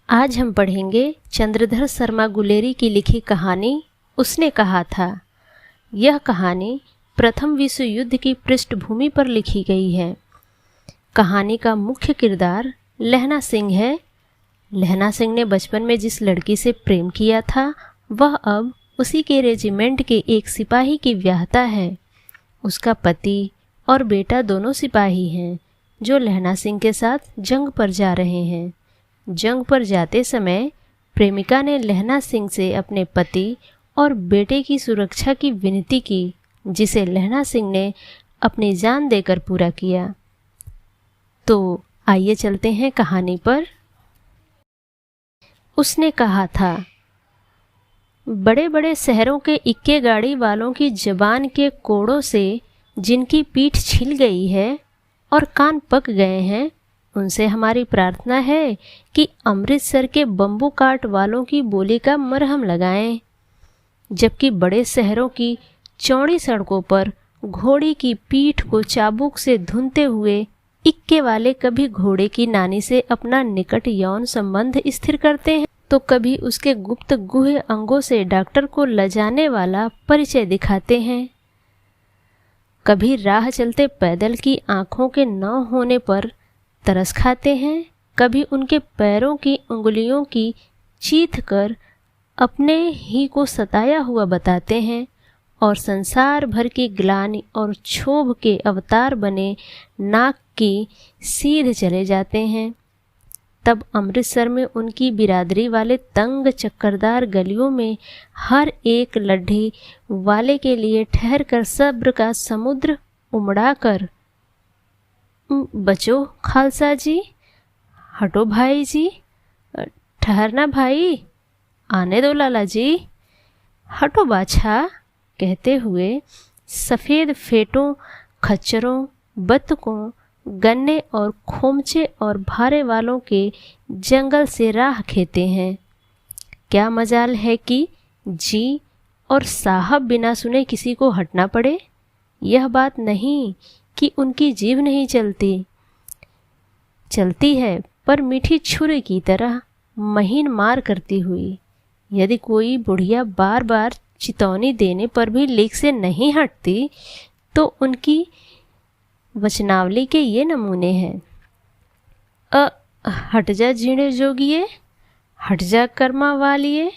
आज हम पढ़ेंगे चंद्रधर शर्मा गुलेरी की लिखी कहानी उसने कहा था। यह कहानी प्रथम विश्व युद्ध की पृष्ठभूमि पर लिखी गई है। कहानी का मुख्य किरदार लहना सिंह है। लहना सिंह ने बचपन में जिस लड़की से प्रेम किया था वह अब उसी के रेजिमेंट के एक सिपाही की ब्याहता है। उसका पति और बेटा दोनों सिपाही हैं जो लहना सिंह के साथ जंग पर जा रहे हैं। जंग पर जाते समय प्रेमिका ने लहना सिंह से अपने पति और बेटे की सुरक्षा की विनती की, जिसे लहना सिंह ने अपनी जान देकर पूरा किया। तो आइए चलते हैं कहानी पर। उसने कहा था, बड़े बड़े शहरों के इक्के गाड़ी वालों की जबान के कोड़ों से जिनकी पीठ छिल गई है और कान पक गए हैं, उनसे हमारी प्रार्थना है कि अमृतसर के बम्बू काट वालों की बोली का मरहम लगाएं। जबकि बड़े शहरों की चौड़ी सड़कों पर घोड़ी की पीठ को चाबुक से धुनते हुए इक्के वाले कभी घोड़े की नानी से अपना निकट यौन संबंध स्थिर करते हैं तो कभी उसके गुप्त गुह्य अंगों से डॉक्टर को लजाने वाला परिचय दिखाते हैं। कभी राह चलते पैदल की आंखों के न होने पर तरस खाते हैं, कभी उनके पैरों की उंगलियों की चीथ कर अपने ही को सताया हुआ बताते हैं और संसार भर की ग्लानि और क्षोभ के अवतार बने नाक की सीध चले जाते हैं। तब अमृतसर में उनकी बिरादरी वाले तंग चक्करदार गलियों में हर एक लड्ढी वाले के लिए ठहर कर सब्र का समुद्र उमड़ा कर, बचो खालसा जी, हटो भाई जी, ठहरना भाई, आने दो लाला जी, हटो बाछा, कहते हुए सफ़ेद फेटों, खच्चरों, बत्तकों, गन्ने और खोमचे और भारे वालों के जंगल से राह खेते हैं। क्या मजाल है कि जी और साहब बिना सुने किसी को हटना पड़े। यह बात नहीं कि उनकी जीभ नहीं चलती, चलती है पर मीठी छुरी की तरह महीन मार करती हुई। यदि कोई बुढ़िया बार बार चितौनी देने पर भी लीक से नहीं हटती तो उनकी वचनावली के ये नमूने हैं। हट जा जीणे जोगिए, हट जा कर्मा वालिए,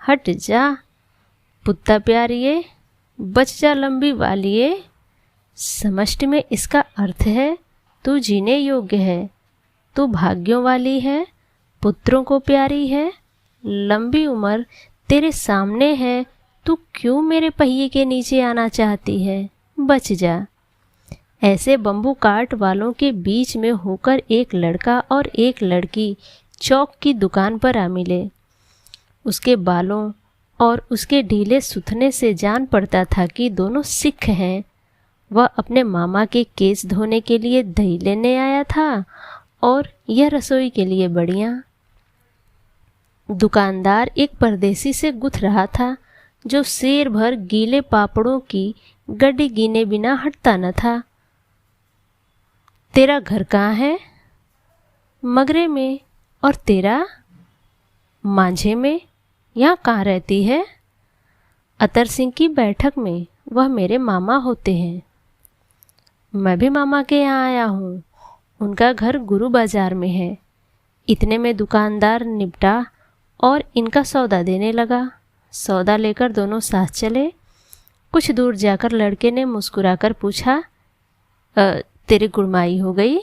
हट जा पुत्ता प्यारिए, बच जा लंबी वालिए। समष्टि में इसका अर्थ है तू जीने योग्य है, तू भाग्यों वाली है, पुत्रों को प्यारी है, लंबी उम्र तेरे सामने है, तू क्यों मेरे पहिए के नीचे आना चाहती है, बच जा। ऐसे बम्बू काट वालों के बीच में होकर एक लड़का और एक लड़की चौक की दुकान पर आ मिले। उसके बालों और उसके ढीले सुथने से जान पड़ता था कि दोनों सिख हैं। वह अपने मामा के केस धोने के लिए दही लेने आया था और यह रसोई के लिए बड़ियाँ। दुकानदार एक परदेसी से गुथ रहा था जो शेर भर गीले पापड़ों की गड्डी गिने बिना हटता न था। तेरा घर कहाँ है? मगरे में। और तेरा? मांझे में। यहाँ कहाँ रहती है? अतर सिंह की बैठक में, वह मेरे मामा होते हैं। मैं भी मामा के यहाँ आया हूँ, उनका घर गुरु बाजार में है। इतने में दुकानदार निपटा और इनका सौदा देने लगा। सौदा लेकर दोनों साथ चले। कुछ दूर जाकर लड़के ने मुस्कुराकर पूछा, तेरी गुड़माई हो गई?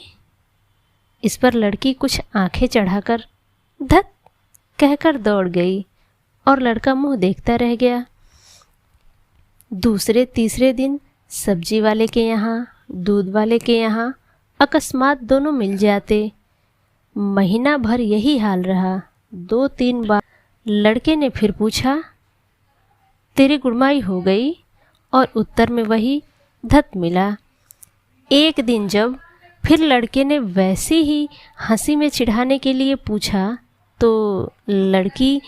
इस पर लड़की कुछ आंखें चढ़ाकर धत कहकर दौड़ गई और लड़का मुंह देखता रह गया। दूसरे तीसरे दिन सब्जी वाले के यहाँ, दूध वाले के यहाँ अकस्मात दोनों मिल जाते। महीना भर यही हाल रहा। 2-3 बार लड़के ने फिर पूछा, तेरी गुड़माई हो गई? और उत्तर में वही धत मिला। एक दिन जब फिर लड़के ने वैसे ही हंसी में चिढ़ाने के लिए पूछा तो लड़की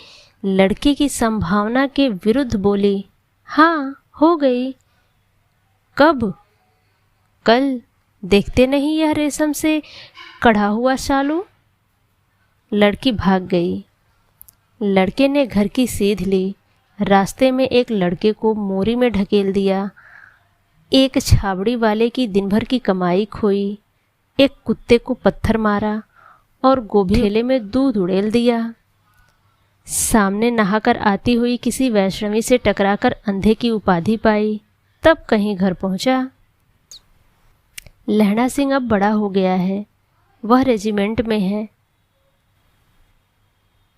लड़के की संभावना के विरुद्ध बोली, हाँ हो गई। कब? कल। देखते नहीं यह रेशम से कढ़ा हुआ शालू? लड़की भाग गई। लड़के ने घर की सीध ली। रास्ते में एक लड़के को मोरी में ढकेल दिया। एक छाबड़ी वाले की दिन भर की कमाई खोई। एक कुत्ते को पत्थर मारा और गोभी ठेले में दूध उड़ेल दिया। सामने नहाकर आती हुई किसी वैष्णवी से टकराकर अंधे की उपाधि पाई। तब कहीं घर पहुंचा। लहणा सिंह अब बड़ा हो गया है। वह रेजिमेंट में है।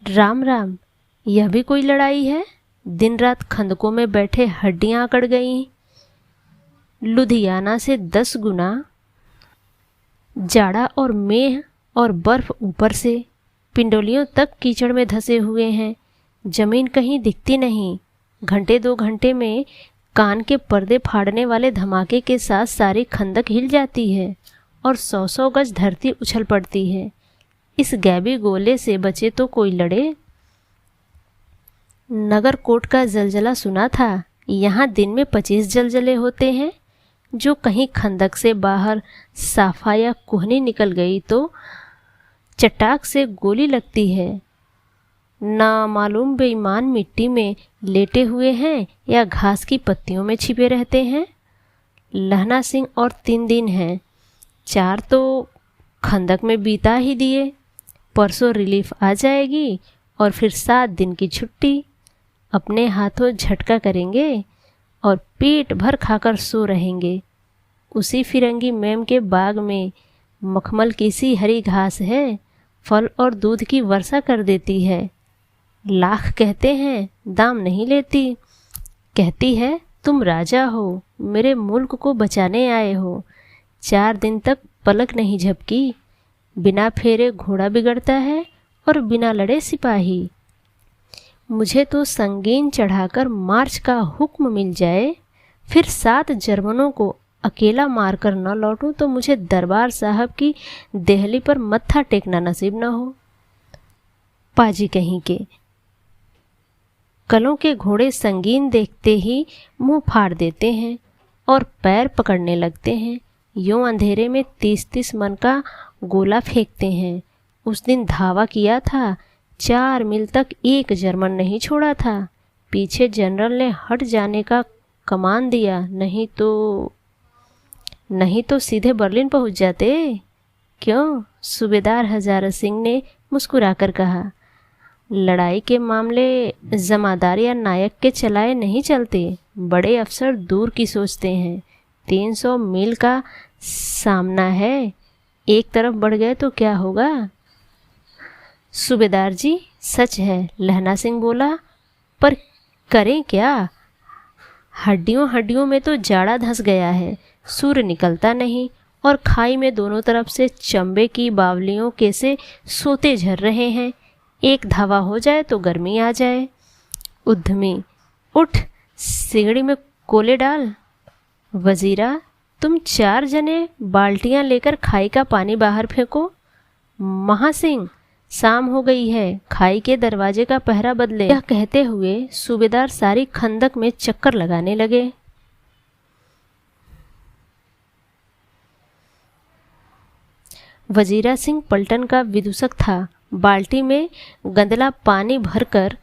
राम राम, यह भी कोई लड़ाई है? दिन रात खंदकों में बैठे हड्डियां अकड़ गईं। लुधियाना से 10 गुना जाड़ा और मेह और बर्फ ऊपर से पिंडोलियों तक कीचड़ में धंसे हुए हैं। जमीन कहीं दिखती नहीं। घंटे 2 घंटे में कान के पर्दे फाड़ने वाले धमाके के साथ सारी खंदक हिल जाती है और 100-100 गज धरती उछल पड़ती है। इस गैबी गोले से बचे तो कोई लड़े। नगर कोट का जलजला सुना था। यहाँ दिन में 25 जलजले होते हैं। जो कहीं खंदक से बाहर साफा या कुहनी निकल गई तो चटाक से गोली लगती है। ना मालूम बेईमान मिट्टी में लेटे हुए हैं या घास की पत्तियों में छिपे रहते हैं। लहना सिंह और 3 दिन हैं। 4 तो खंदक में बीता ही दिए। परसों रिलीफ आ जाएगी और फिर 7 दिन की छुट्टी। अपने हाथों झटका करेंगे और पेट भर खाकर सो रहेंगे। उसी फिरंगी मैम के बाग में मखमल की सी हरी घास है। फल और दूध की वर्षा कर देती है। लाख कहते हैं, दाम नहीं लेती। कहती है तुम राजा हो, मेरे मुल्क को बचाने आए हो। 4 दिन तक पलक नहीं झपकी। बिना फेरे घोड़ा बिगड़ता है और बिना लड़े सिपाही। मुझे तो संगीन चढ़ाकर मार्च का हुक्म मिल जाए, फिर 7 जर्मनों को अकेला मारकर न लौटूं तो मुझे दरबार साहब की देहली पर मत्था टेकना नसीब न हो। पाजी कहीं के। कलों के घोड़े संगीन देखते ही मुंह फाड़ देते हैं और पैर पकड़ने लगते हैं। यूं अंधेरे में 30-30 मन का गोला फेंकते हैं। उस दिन धावा किया था। 4 मील तक एक जर्मन नहीं छोड़ा था। पीछे जनरल ने हट जाने का कमान दिया, नहीं तो सीधे बर्लिन पहुंच जाते। क्यों? सूबेदार हजारा सिंह ने मुस्कुराकर कहा। लड़ाई के मामले जमादार या नायक के चलाए नहीं चलते। बड़े अफसर दूर की सोचते हैं। 300 मील का सामना है। एक तरफ बढ़ गए तो क्या होगा? सूबेदार जी, सच है, लहना सिंह बोला, पर करें क्या? हड्डियों में तो जाड़ा धंस गया है। सूर्य निकलता नहीं और खाई में दोनों तरफ से चंबे की बावलियों के से सोते झर रहे हैं। एक धावा हो जाए तो गर्मी आ जाए। उद्यमी, उठ, सिगड़ी में कोले डाल। वजीरा, तुम 4 जने बाल्टियां लेकर खाई का पानी बाहर फेंको। महासिंह, शाम हो गई है, खाई के दरवाजे का पहरा बदले। यह कहते हुए सूबेदार सारी खंदक में चक्कर लगाने लगे। वजीरा सिंह पलटन का विदूषक था। बाल्टी में गंदला पानी भरकर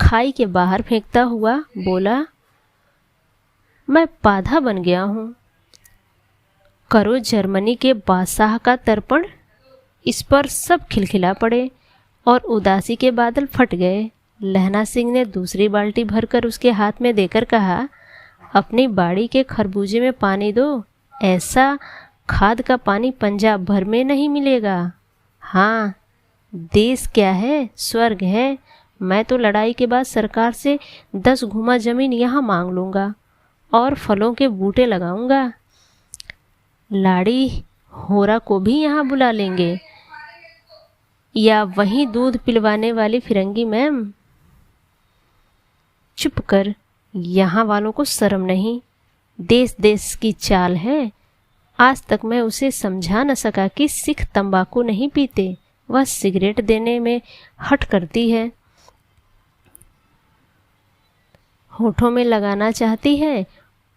खाई के बाहर फेंकता हुआ बोला, मैं पाधा बन गया हूँ। करो जर्मनी के बादशाह का तर्पण। इस पर सब खिलखिला पड़े और उदासी के बादल फट गए। लहना सिंह ने दूसरी बाल्टी भरकर उसके हाथ में देकर कहा, अपनी बाड़ी के खरबूजे में पानी दो। ऐसा खाद का पानी पंजाब भर में नहीं मिलेगा। हाँ, देश क्या है, स्वर्ग है। मैं तो लड़ाई के बाद सरकार से 10 घुमा जमीन यहाँ मांग लूँगा और फलों के बूटे लगाऊंगा। लाड़ी होरा को भी यहाँ बुला लेंगे, या वहीं दूध पिलवाने वाली फिरंगी मैम। चुप कर, यहाँ वालों को शर्म नहीं। देश देश की चाल है। आज तक मैं उसे समझा न सका कि सिख तंबाकू नहीं पीते, वह सिगरेट देने में हट करती है। होठों में लगाना चाहती है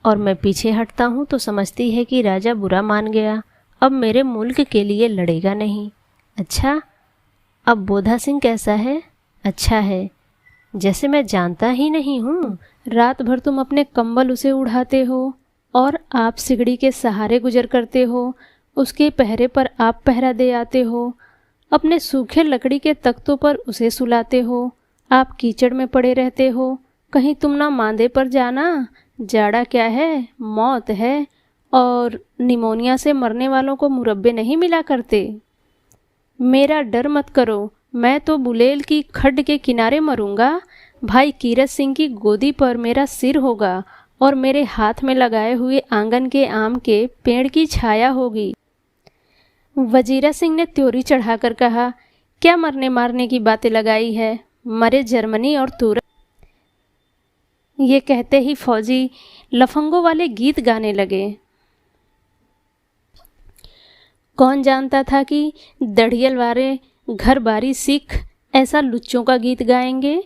और मैं पीछे हटता हूँ तो समझती है कि राजा बुरा मान गया, अब मेरे मुल्क के लिए लड़ेगा नहीं। अच्छा, अब बोधा सिंह कैसा है? अच्छा है, जैसे मैं जानता ही नहीं हूँ। रात भर तुम अपने कंबल उसे उड़ाते हो और आप सिगड़ी के सहारे गुजर करते हो, उसके पहरे पर आप पहरा दे आते हो, अपने सूखे लकड़ी के तख्तों पर उसे सुलाते हो, आप कीचड़ में पड़े रहते हो। कहीं तुम ना मांदे पर जाना। जाड़ा क्या है, मौत है, और निमोनिया से मरने वालों को मुरब्बे नहीं मिला करते। मेरा डर मत करो, मैं तो बुलेल की खड्ड के किनारे मरूंगा। भाई कीरत सिंह की गोदी पर मेरा सिर होगा और मेरे हाथ में लगाए हुए आंगन के आम के पेड़ की छाया होगी। वजीरा सिंह ने त्योरी चढ़ाकर कहा, क्या मरने मारने की बातें लगाई है, मरे जर्मनी और तुरक। ये कहते ही फौजी लफंगों वाले गीत गाने लगे। कौन जानता था कि दढ़ियल वाले घर बारी सिख ऐसा लुच्चों का गीत गाएंगे।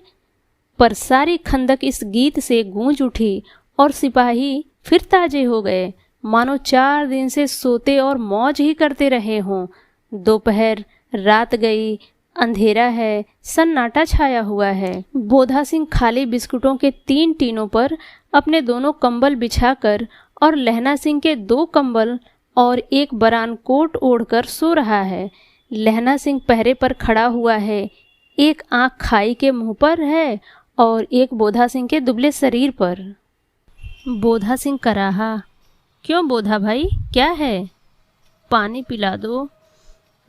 पर सारी खंदक इस गीत से गूंज उठी और सिपाही फिर ताजे हो गए, मानो 4 दिन से सोते और मौज ही करते रहे हों। दोपहर, रात गई, अंधेरा है, सन्नाटा छाया हुआ है। बोधा सिंह खाली बिस्कुटों के 3 टीनों पर अपने दोनों कंबल बिछाकर और लहना सिंह के 2 कंबल और एक बरान कोट ओढ़कर सो रहा है। लहना सिंह पहरे पर खड़ा हुआ है, एक आंख खाई के मुंह पर है और एक बोधा सिंह के दुबले शरीर पर। बोधा सिंह कराहा, क्यों बोधा भाई, क्या है? पानी पिला दो।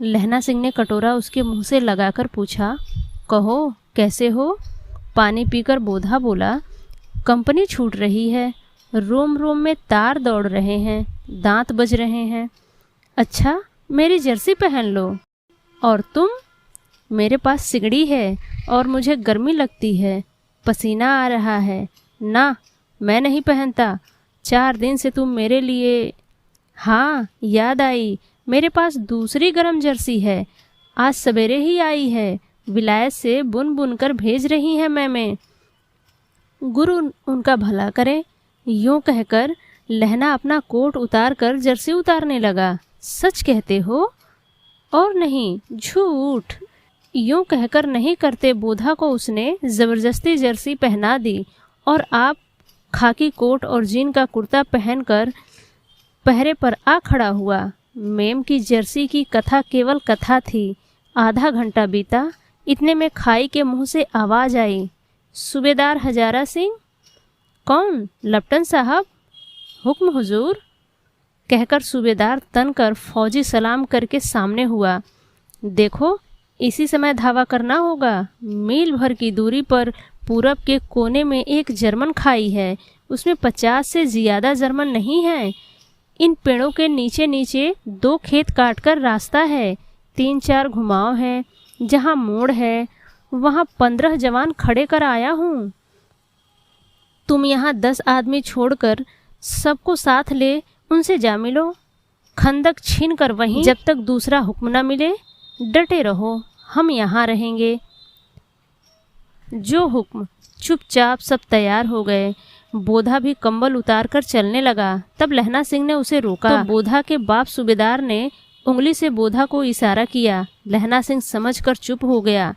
लहना सिंह ने कटोरा उसके मुंह से लगाकर पूछा। कहो, कैसे हो? पानी पीकर बोधा बोला, कंपनी छूट रही है, रोम रोम में तार दौड़ रहे हैं, दांत बज रहे हैं। अच्छा, मेरी जर्सी पहन लो। और तुम? मेरे पास सिगड़ी है और मुझे गर्मी लगती है, पसीना आ रहा है। ना, मैं नहीं पहनता। 4 दिन से तुम मेरे लिए। हाँ, याद आई, मेरे पास दूसरी गरम जर्सी है, आज सवेरे ही आई है, विलायत से बुन बुन कर भेज रही हैं मैं। गुरु उनका भला करे। यूं कहकर लहना अपना कोट उतार कर जर्सी उतारने लगा। सच कहते हो? और नहीं, झूठ। यूं कहकर नहीं करते बोधा को उसने जबरदस्ती जर्सी पहना दी और आप खाकी कोट और जीन का कुर्ता पहनकर पहरे पर आ खड़ा हुआ। मेम की जर्सी की कथा केवल कथा थी। आधा घंटा बीता, इतने में खाई के मुंह से आवाज आई, सूबेदार हजारा सिंह। कौन? लप्टन साहब। हुक्म हुजूर। कहकर सूबेदार तनकर फौजी सलाम करके सामने हुआ। देखो, इसी समय धावा करना होगा। मील भर की दूरी पर पूरब के कोने में एक जर्मन खाई है, उसमें 50 से ज़्यादा जर्मन नहीं है। इन पेड़ों के नीचे नीचे 2 खेत काटकर रास्ता है, 3-4 घुमाव है, जहाँ मोड़ है वहाँ 15 जवान खड़े कर आया हूँ। तुम यहाँ 10 आदमी छोड़कर सबको साथ ले उनसे जा मिलो। खंदक छीन कर वहीं, जब तक दूसरा हुक्म न मिले डटे रहो, हम यहाँ रहेंगे। जो हुक्म। चुपचाप सब तैयार हो गए। बोधा भी कंबल उतारकर चलने लगा। तब लहना सिंह ने उसे रोका तो बोधा के बाप सूबेदार ने उंगली से बोधा को इशारा किया। लहना सिंह समझकर चुप हो गया।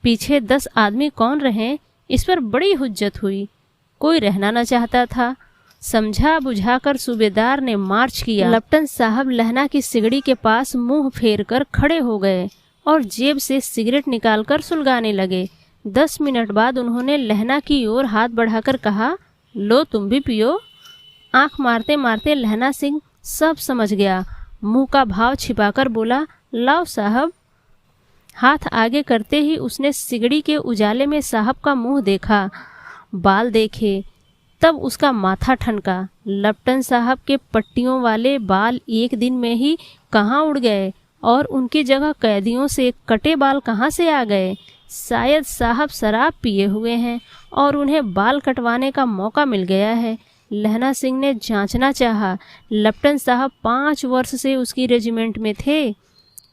पीछे 10 आदमी कौन रहे, इस पर बड़ी हुज्जत हुई। कोई रहना न चाहता था। समझा बुझाकर सूबेदार ने मार्च किया। लप्टन साहब लहना की सिगड़ी के पास मुंह फेर कर खड़े हो गए और जेब से सिगरेट निकालकर सुलगाने लगे। 10 मिनट बाद उन्होंने लहना की ओर हाथ बढ़ाकर कहा, लो तुम भी पियो। आंख मारते मारते लहना सिंह सब समझ गया। मुंह का भाव छिपाकर बोला, लाओ साहब। हाथ आगे करते ही उसने सिगड़ी के उजाले में साहब का मुंह देखा, बाल देखे, तब उसका माथा ठनका। लप्टन साहब के पट्टियों वाले बाल एक दिन में ही कहाँ उड़ गए और उनकी जगह कैदियों से कटे बाल कहाँ से आ गए। शायद साहब शराब पिए हुए हैं और उन्हें बाल कटवाने का मौका मिल गया है। लहना सिंह ने जांचना चाहा। लप्टन साहब 5 वर्ष से उसकी रेजिमेंट में थे।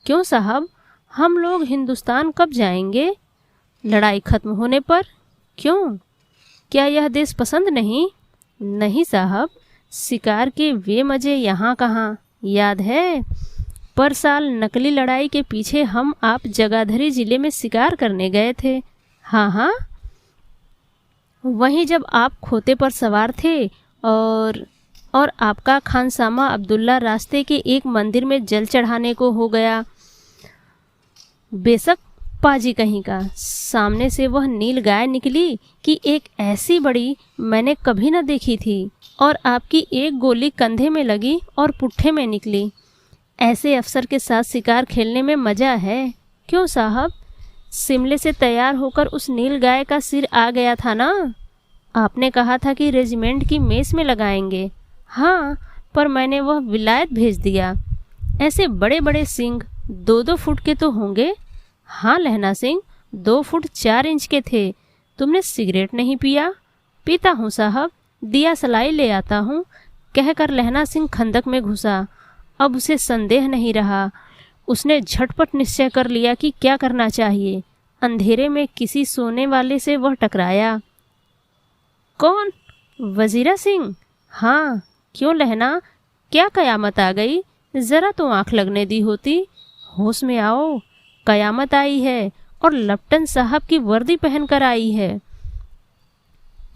क्यों साहब, हम लोग हिंदुस्तान कब जाएंगे? लड़ाई खत्म होने पर। क्यों, क्या यह देश पसंद नहीं? नहीं साहब, शिकार के वे मज़े यहाँ कहाँ, याद है पर साल नकली लड़ाई के पीछे हम आप जगाधरी जिले में शिकार करने गए थे। हाँ हाँ, वहीं जब आप खोते पर सवार थे और आपका खानसामा अब्दुल्ला रास्ते के एक मंदिर में जल चढ़ाने को हो गया। बेशक पाजी कहीं का, सामने से वह नील गाय निकली कि एक ऐसी बड़ी मैंने कभी न देखी थी, और आपकी एक गोली कंधे में लगी और पुट्ठे में निकली। ऐसे अफसर के साथ शिकार खेलने में मज़ा है। क्यों साहब, शिमले से तैयार होकर उस नील गाय का सिर आ गया था ना? आपने कहा था कि रेजिमेंट की मेस में लगाएंगे। हाँ, पर मैंने वह विलायत भेज दिया। ऐसे बड़े बड़े सींग 2-2 फुट के तो होंगे। हाँ लहना सिंह, 2 फुट 4 इंच के थे। तुमने सिगरेट नहीं पिया? पीता हूँ साहब, दिया सलाई ले आता हूँ, कहकर लहना सिंह खंदक में घुसा। अब उसे संदेह नहीं रहा। उसने झटपट निश्चय कर लिया कि क्या करना चाहिए। अंधेरे में किसी सोने वाले से वह टकराया। कौन? वजीरा सिंह। हाँ, क्यों लहना, क्या कयामत आ गई? ज़रा तो आंख लगने दी होती। होश में आओ, कयामत आई है और लप्टन साहब की वर्दी पहनकर आई है।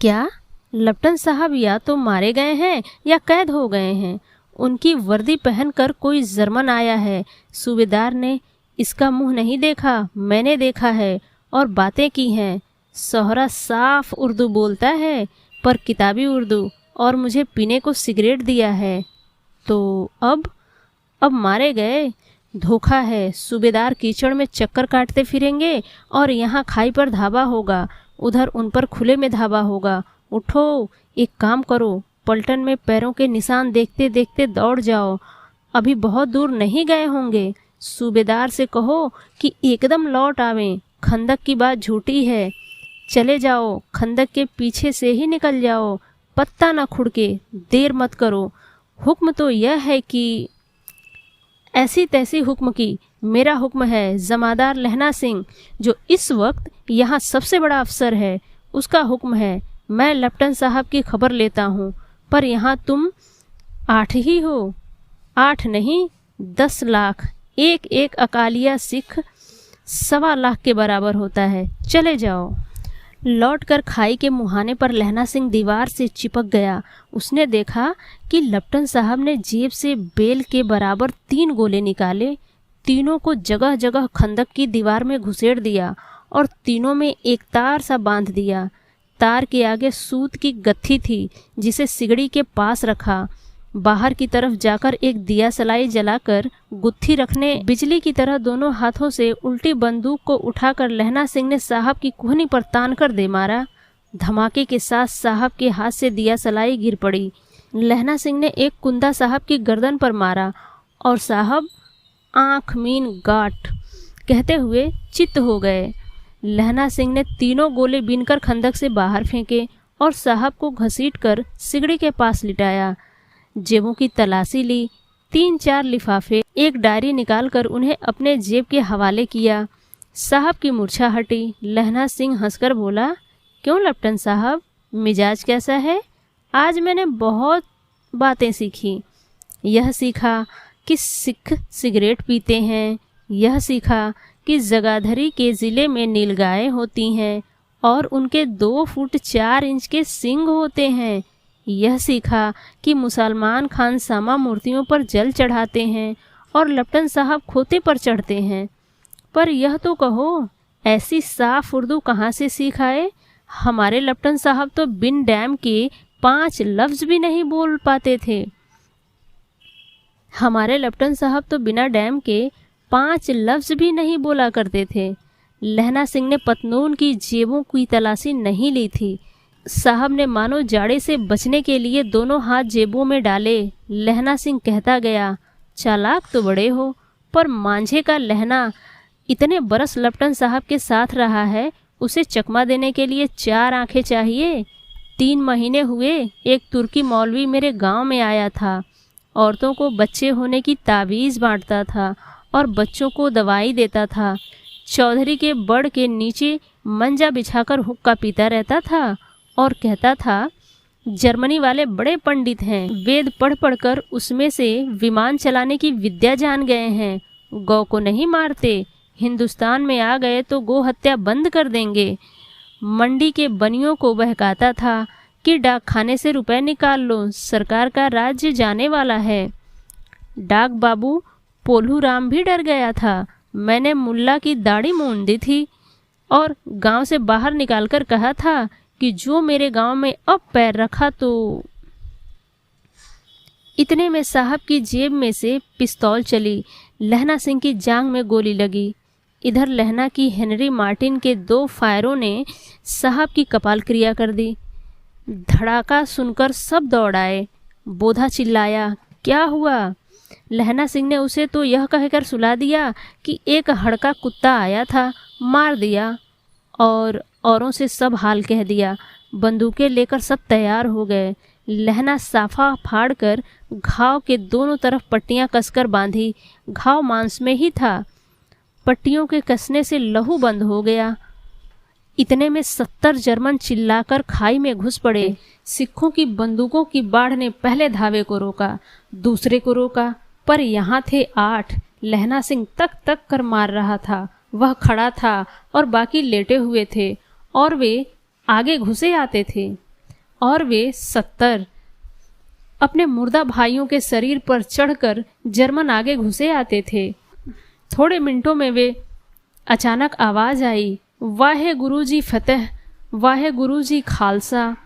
क्या? लप्टन साहब या तो मारे गए हैं या कैद हो गए हैं। उनकी वर्दी पहनकर कोई जर्मन आया है। सूबेदार ने इसका मुंह नहीं देखा, मैंने देखा है और बातें की हैं। सोहरा साफ उर्दू बोलता है, पर किताबी उर्दू, और मुझे पीने को सिगरेट दिया है। तो अब मारे गए। धोखा है। सूबेदार कीचड़ में चक्कर काटते फिरेंगे और यहाँ खाई पर धावा होगा, उधर उन पर खुले में धावा होगा। उठो, एक काम करो, पलटन में पैरों के निशान देखते देखते दौड़ जाओ। अभी बहुत दूर नहीं गए होंगे। सूबेदार से कहो कि एकदम लौट आवें। खंदक की बात झूठी है। चले जाओ, खंदक के पीछे से ही निकल जाओ, पत्ता ना खुड़के, देर मत करो। हुक्म तो यह है कि ऐसी तैसी हुक्म की। मेरा हुक्म है, जमादार लहना सिंह, जो इस वक्त यहाँ सबसे बड़ा अफसर है, उसका हुक्म है। मैं लेफ्टिनेंट साहब की खबर लेता हूँ, पर यहाँ तुम 8 ही हो। 8 नहीं, 10 लाख। एक एक अकालिया सिख 1.25 लाख के बराबर होता है। चले जाओ। लौटकर खाई के मुहाने पर लहना सिंह दीवार से चिपक गया। उसने देखा कि लेफ्टिनेंट साहब ने जेब से बेल के बराबर 3 गोले निकाले। तीनों को जगह जगह खंदक की दीवार में घुसेड़ दिया और तीनों में एक तार सा बांध दिया। तार के आगे सूत की गत्थी थी, जिसे सिगड़ी के पास रखा। बाहर की तरफ जाकर एक दिया सलाई जलाकर गुत्थी रखने बिजली की तरह दोनों हाथों से उल्टी बंदूक को उठाकर लहना सिंह ने साहब की कोहनी पर तान कर दे मारा। धमाके के साथ साहब के हाथ से दिया सलाई गिर पड़ी। लहना सिंह ने एक कुंदा साहब की गर्दन पर मारा और साहब आँख मीन गाट कहते हुए चित्त हो गए। लहना सिंह ने तीनों गोले बीनकर खंदक से बाहर फेंके और साहब को घसीटकर सिगड़ी के पास लिटाया। जेबों की तलाशी ली। 3-4 लिफाफे, एक डायरी निकालकर उन्हें अपने जेब के हवाले किया। साहब की मूर्छा हटी। लहना सिंह हंसकर बोला, क्यों लेफ्टिनेंट साहब, मिजाज कैसा है? आज मैंने बहुत बातें सीखी। यह सीखा कि सिख सिगरेट पीते हैं। यह सीखा कि जगाधरी के ज़िले में नीलगायें होती हैं और उनके 2 फुट 4 इंच के सींग होते हैं। यह सीखा कि मुसलमान खानसामा मूर्तियों पर जल चढ़ाते हैं और लेफ्टिनेंट साहब खोते पर चढ़ते हैं। पर यह तो कहो, ऐसी साफ उर्दू कहाँ से सीख आए? हमारे लेफ्टिनेंट साहब तो बिन डैम के 5 लफ्ज़ भी नहीं बोल पाते थे। हमारे लेफ्टिनेंट साहब तो बिना डैम के 5 लफ्ज़ भी नहीं बोला करते थे। लहना सिंह ने पतनून की जेबों की तलाशी नहीं ली थी। साहब ने मानो जाड़े से बचने के लिए दोनों हाथ जेबों में डाले। लहना सिंह कहता गया, चालाक तो बड़े हो, पर मांझे का लहना इतने बरस लेफ्टिनेंट साहब के साथ रहा है, उसे चकमा देने के लिए 4 आंखें चाहिए। 3 महीने हुए एक तुर्की मौलवी मेरे गांव में आया था। औरतों को बच्चे होने की तावीज़ बांटता था और बच्चों को दवाई देता था। चौधरी के बड़ के नीचे मंजा बिछाकर हुक्का पीता रहता था और कहता था, जर्मनी वाले बड़े पंडित हैं, वेद पढ़ पढ़ कर उसमें से विमान चलाने की विद्या जान गए हैं। गौ को नहीं मारते, हिंदुस्तान में आ गए तो गो हत्या बंद कर देंगे। मंडी के बनियों को बहकाता था कि डाक खाने से रुपए निकाल लो, सरकार का राज्य जाने वाला है। डाक बाबू पोलू राम भी डर गया था। मैंने मुल्ला की दाढ़ी मूंद दी थी और गांव से बाहर निकालकर कहा था कि जो मेरे गांव में अब पैर रखा तो। इतने में साहब की जेब में से पिस्तौल चली। लहना सिंह की जांघ में गोली लगी। इधर लहना की हेनरी मार्टिन के 2 फायरों ने साहब की कपाल क्रिया कर दी। धड़ाका सुनकर सब दौड़ आए। बोधा चिल्लाया, क्या हुआ? लहना सिंह ने उसे तो यह कहकर सुला दिया कि एक हड़का कुत्ता आया था, मार दिया, और औरों से सब हाल कह दिया। बंदूकें लेकर सब तैयार हो गए। लहना साफा फाड़कर घाव के दोनों तरफ पट्टियां कसकर बांधी। घाव मांस में ही था। पट्टियों के कसने से लहू बंद हो गया। इतने में 70 जर्मन चिल्लाकर खाई में घुस पड़े। सिखों की बंदूकों की बाढ़ ने पहले धावे को रोका, दूसरे को रोका, पर यहाँ थे 8। लहना सिंह तक तक कर मार रहा था। वह खड़ा था और बाकी लेटे हुए थे, और वे आगे घुसे आते थे। और वे 70 अपने मुर्दा भाइयों के शरीर पर चढ़कर जर्मन आगे घुसे आते थे। थोड़े मिनटों में वे अचानक आवाज आई, वाहे गुरुजी फतेह, वाहे गुरुजी खालसा,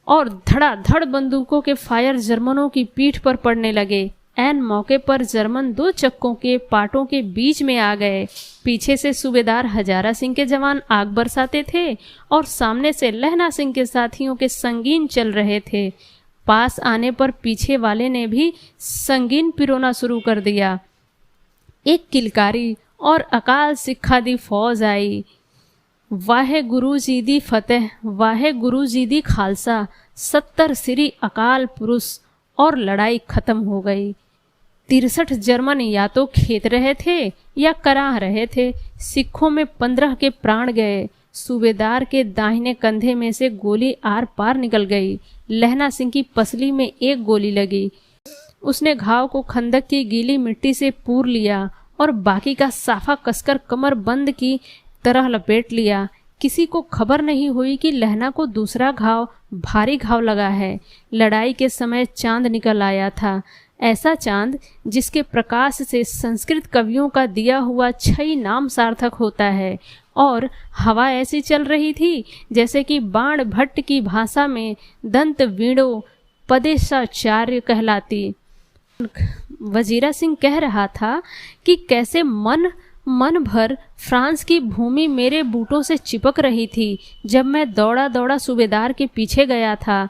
और धड़ाधड़ बंदूकों के फायर जर्मनों की पीठ पर पड़ने लगे। ऐन मौके पर जर्मन 2 चक्कों के पाटों के बीच में आ गए। पीछे से सूबेदार हजारा सिंह के जवान आग बरसाते थे और सामने से लहना सिंह के साथियों के संगीन चल रहे थे। पास आने पर पीछे वाले ने भी संगीन पिरोना शुरू कर दिया। एक किलकारी और अकाल सिखा दी फौज आई। वाहे गुरु जी दी फतेह, वाहे गुरु जी दी खालसा। 70 सिरी अकाल पुरुष, और लड़ाई खत्म हो गई। 63 जर्मन या तो खेत रहे थे या कराह रहे थे। सिखों में 15 के प्राण गए। सूबेदार के दाहिने कंधे में से गोली आर पार निकल गई। लहना सिंह की पसली में एक गोली लगी। उसने घाव को खंदक की गीली मिट्टी से पूर लिया और बाकी का साफा कसकर कमर बंद की तरह लपेट लिया। किसी को खबर नहीं हुई कि लहना को दूसरा घाव, भारी घाव लगा है। लड़ाई के समय चांद निकल आया था, ऐसा चांद जिसके प्रकाश से संस्कृत कवियों का दिया हुआ 6 नाम सार्थक होता है। और हवा ऐसी चल रही थी जैसे कि बाण भट्ट की भाषा में दंत वीणो पदेशाचार्य कहलाती। वजीरा सिंह कह रहा था कि कैसे मन भर फ्रांस की भूमि मेरे बूटों से चिपक रही थी जब मैं दौड़ा दौड़ा सूबेदार के पीछे गया था।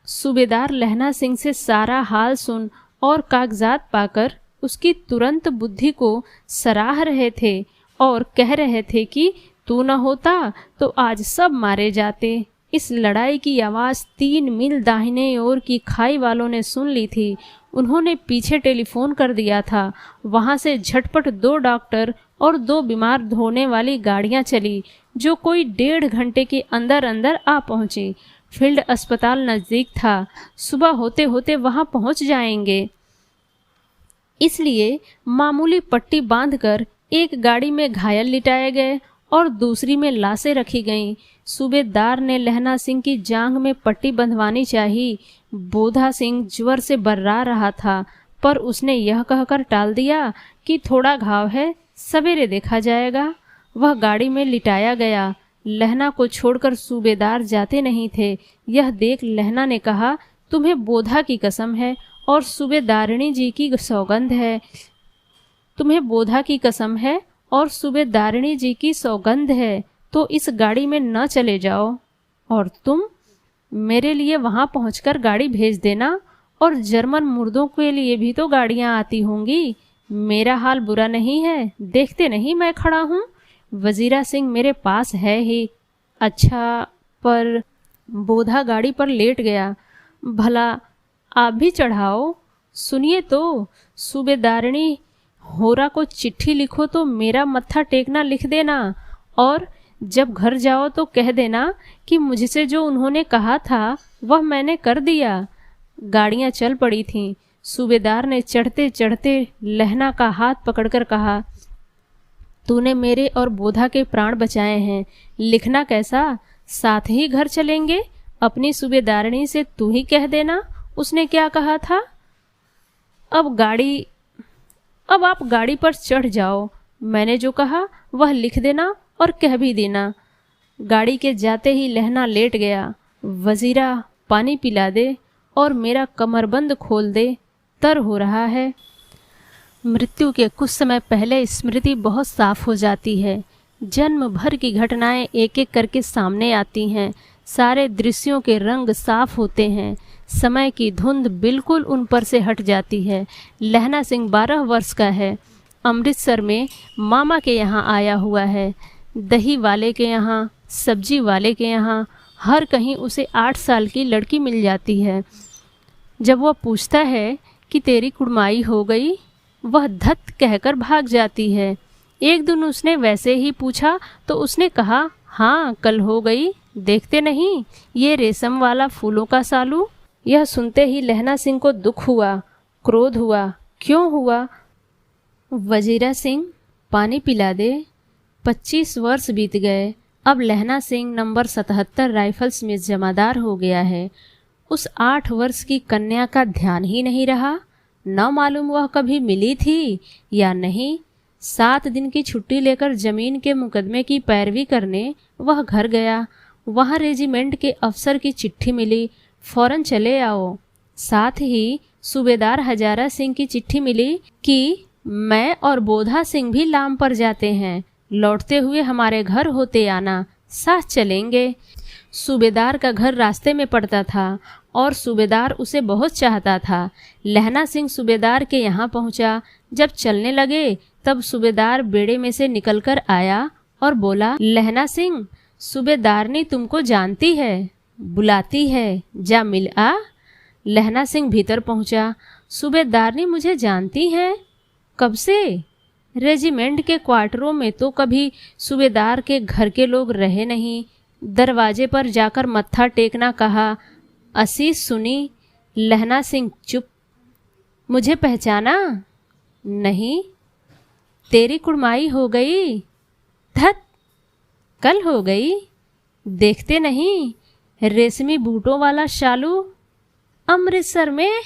सूबेदार लहना सिंह से सारा हाल सुन और कागजात पाकर उसकी तुरंत बुद्धि को सराह रहे थे और कह रहे थे कि तू न होता तो आज सब मारे जाते। इस लड़ाई की आवाज़ 3 मील दाहिने ओर की खाई वालों ने सुन ली थी। उन्होंने पीछे टेलीफोन कर दिया था। वहां से झटपट 2 डॉक्टर और 2 बीमार धोने वाली गाड़ियां चली, जो कोई 1.5 घंटे के अंदर अंदर आ पहुंची। फील्ड अस्पताल नज़दीक था। सुबह होते होते वहां पहुंच जाएंगे। इसलिए मामूली पट्टी बांधकर एक गाड़ी में घायल लिटाए गए और दूसरी में लाशें रखी गईं। सूबेदार ने लहना सिंह की जांघ में पट्टी बंधवानी चाहिए। बोधा सिंह ज्वर से बर्रा रहा था, पर उसने यह कहकर टाल दिया कि थोड़ा घाव है, सवेरे देखा जाएगा। वह गाड़ी में लिटाया गया। लहना को छोड़कर सूबेदार जाते नहीं थे। यह देख लहना ने कहा, तुम्हें बोधा की कसम है और सूबेदारिणी जी की सौगंध है। तुम्हें बोधा की कसम है और सूबेदारिणी जी की सौगंध है, तो इस गाड़ी में न चले जाओ। और तुम मेरे लिए वहां पहुंचकर गाड़ी भेज देना, और जर्मन मुर्दों के लिए भी तो गाड़ियां आती होंगी। मेरा हाल बुरा नहीं है, देखते नहीं मैं खड़ा हूँ। वजीरा सिंह मेरे पास है ही। अच्छा, पर बोधा गाड़ी पर लेट गया। भला आप भी चढ़ाओ। सुनिए तो, सूबेदारिणी होरा को चिट्ठी लिखो तो मेरा मत्था टेकना लिख देना, और जब घर जाओ तो कह देना कि मुझसे जो उन्होंने कहा था वह मैंने कर दिया। गाड़ियां चल पड़ी थीं। सूबेदार ने चढ़ते चढ़ते लहना का हाथ पकड़कर कहा, तूने मेरे और बोधा के प्राण बचाए हैं। लिखना कैसा? साथ ही घर चलेंगे। अपनी सूबेदारनी से तू ही कह देना उसने क्या कहा था। अब आप गाड़ी पर चढ़ जाओ। मैंने जो कहा वह लिख देना और कह भी देना। गाड़ी के जाते ही लहना लेट गया। वजीरा, पानी पिला दे और मेरा कमरबंद खोल दे, तर हो रहा है। मृत्यु के कुछ समय पहले स्मृति बहुत साफ हो जाती है। जन्म भर की घटनाएं एक एक करके सामने आती हैं। सारे दृश्यों के रंग साफ होते हैं। समय की धुंध बिल्कुल उन पर से हट जाती है। लहना सिंह 12 वर्ष का है। अमृतसर में मामा के यहाँ आया हुआ है। दही वाले के यहाँ, सब्जी वाले के यहाँ, हर कहीं उसे 8 साल की लड़की मिल जाती है। जब वह पूछता है कि तेरी कुड़माई हो गई, वह धत कहकर भाग जाती है। एक दिन उसने वैसे ही पूछा तो उसने कहा, हाँ कल हो गई। देखते नहीं ये रेशम वाला फूलों का सालू। यह सुनते ही लहना सिंह को दुख हुआ, क्रोध हुआ। क्यों हुआ? वजीरा सिंह, पानी पिला दे। 25 वर्ष बीत गए। अब लहना सिंह नंबर 77 राइफल्स में जमादार हो गया है। उस 8 वर्ष की कन्या का ध्यान ही नहीं रहा। न मालूम वह कभी मिली थी या नहीं। 7 दिन की छुट्टी लेकर जमीन के मुकदमे की पैरवी करने वह घर गया। वहाँ रेजिमेंट के अफसर की चिट्ठी मिली, फौरन चले आओ। साथ ही सूबेदार हजारा सिंह की चिट्ठी मिली कि मैं और बोधा सिंह भी लाम पर जाते हैं। लौटते हुए हमारे घर होते आना, साथ चलेंगे। सूबेदार का घर रास्ते में पड़ता था और सूबेदार उसे बहुत चाहता था। लहना सिंह सूबेदार के यहाँ पहुँचा। जब चलने लगे तब सूबेदार बेड़े में से निकलकर आया और बोला, लहना सिंह, सूबेदारनी तुमको जानती है, बुलाती है, जा मिल आ। लहना सिंह भीतर पहुँचा। सूबेदारनी मुझे जानती हैं? कब से? रेजिमेंट के क्वार्टरों में तो कभी सूबेदार के घर के लोग रहे नहीं। दरवाजे पर जाकर मत्था टेकना कहा। असीस सुनी। लहना सिंह चुप। मुझे पहचाना? नहीं। तेरी कुड़माई हो गई? धत, कल हो गई। देखते नहीं रेशमी बूटों वाला शालू अमृतसर में।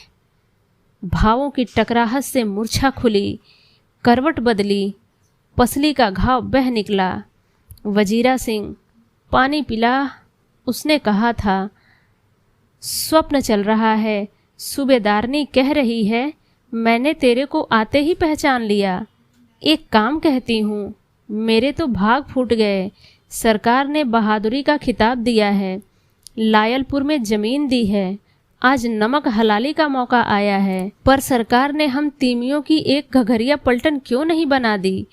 भावों की टकराहट से मूर्छा खुली, करवट बदली, पसली का घाव बह निकला। वजीरा सिंह, पानी पिला। उसने कहा था। स्वप्न चल रहा है। सूबेदारनी कह रही है, मैंने तेरे को आते ही पहचान लिया। एक काम कहती हूँ, मेरे तो भाग फूट गए। सरकार ने बहादुरी का खिताब दिया है। लायलपुर में जमीन दी है। आज नमक हलाली का मौका आया है, पर सरकार ने हम तीमियों की एक घघरिया पलटन क्यों नहीं बना दी,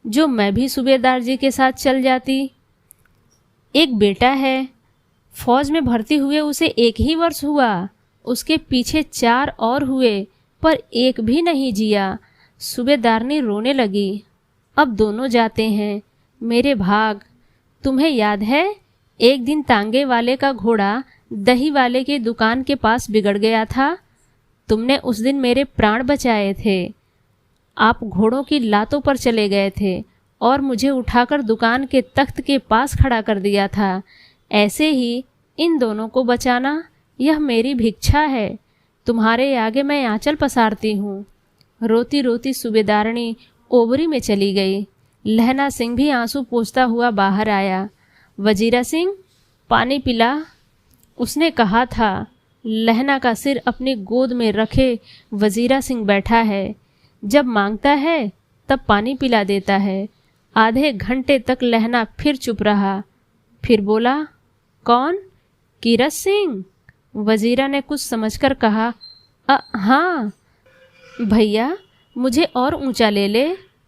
जो मैं भी सूबेदार जी के साथ चल जाती। एक बेटा है, फौज में भर्ती हुए उसे 1 ही वर्ष हुआ। उसके पीछे 4 और हुए, पर एक भी नहीं जिया। सूबेदारनी रोने लगी। अब दोनों जाते हैं। मेरे भाग। तुम्हें याद है, एक दिन तांगे वाले का घोड़ा दही वाले के दुकान के पास बिगड़ गया था। तुमने उस दिन मेरे प्राण बचाए थे। आप घोड़ों की लातों पर चले गए थे और मुझे उठाकर दुकान के तख्त के पास खड़ा कर दिया था। ऐसे ही इन दोनों को बचाना, यह मेरी भिक्षा है। तुम्हारे आगे मैं आंचल पसारती हूँ। रोती रोती सूबेदारनी ओबरी में चली गई। लहना सिंह भी आंसू पोंछता हुआ बाहर आया। वजीरा सिंह, पानी पिला। उसने कहा था। लहना का सिर अपनी गोद में रखे वजीरा सिंह बैठा है। जब मांगता है तब पानी पिला देता है। आधे घंटे तक लहना फिर चुप रहा। फिर बोला, कौन? कीरत सिंह। वजीरा ने कुछ समझकर कहा, हाँ। भैया, मुझे और ऊंचा ले ले,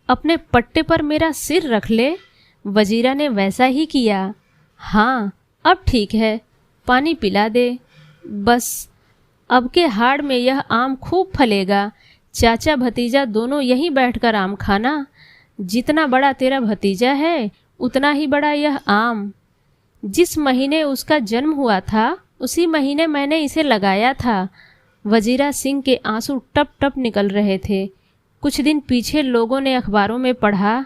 अपने पट्टे पर मेरा सिर रख ले। वजीरा ने वैसा ही किया। हाँ, अब ठीक है, पानी पिला दे। बस अब के हाड़ में यह आम खूब फलेगा। चाचा भतीजा दोनों यहीं बैठकर आम खाना। जितना बड़ा तेरा भतीजा है, उतना ही बड़ा यह आम। जिस महीने उसका जन्म हुआ था उसी महीने मैंने इसे लगाया था। वजीरा सिंह के आंसू टप टप निकल रहे थे। कुछ दिन पीछे लोगों ने अखबारों में पढ़ा,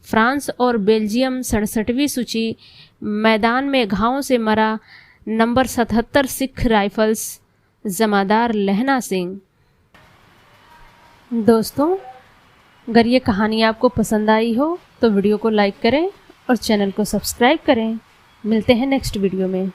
फ्रांस और बेल्जियम 67वीं सूची, मैदान में घावों से मरा नंबर 77 सिख राइफल्स, जमादार लहना सिंह। दोस्तों, अगर ये कहानी आपको पसंद आई हो तो वीडियो को लाइक करें और चैनल को सब्सक्राइब करें। मिलते हैं नेक्स्ट वीडियो में।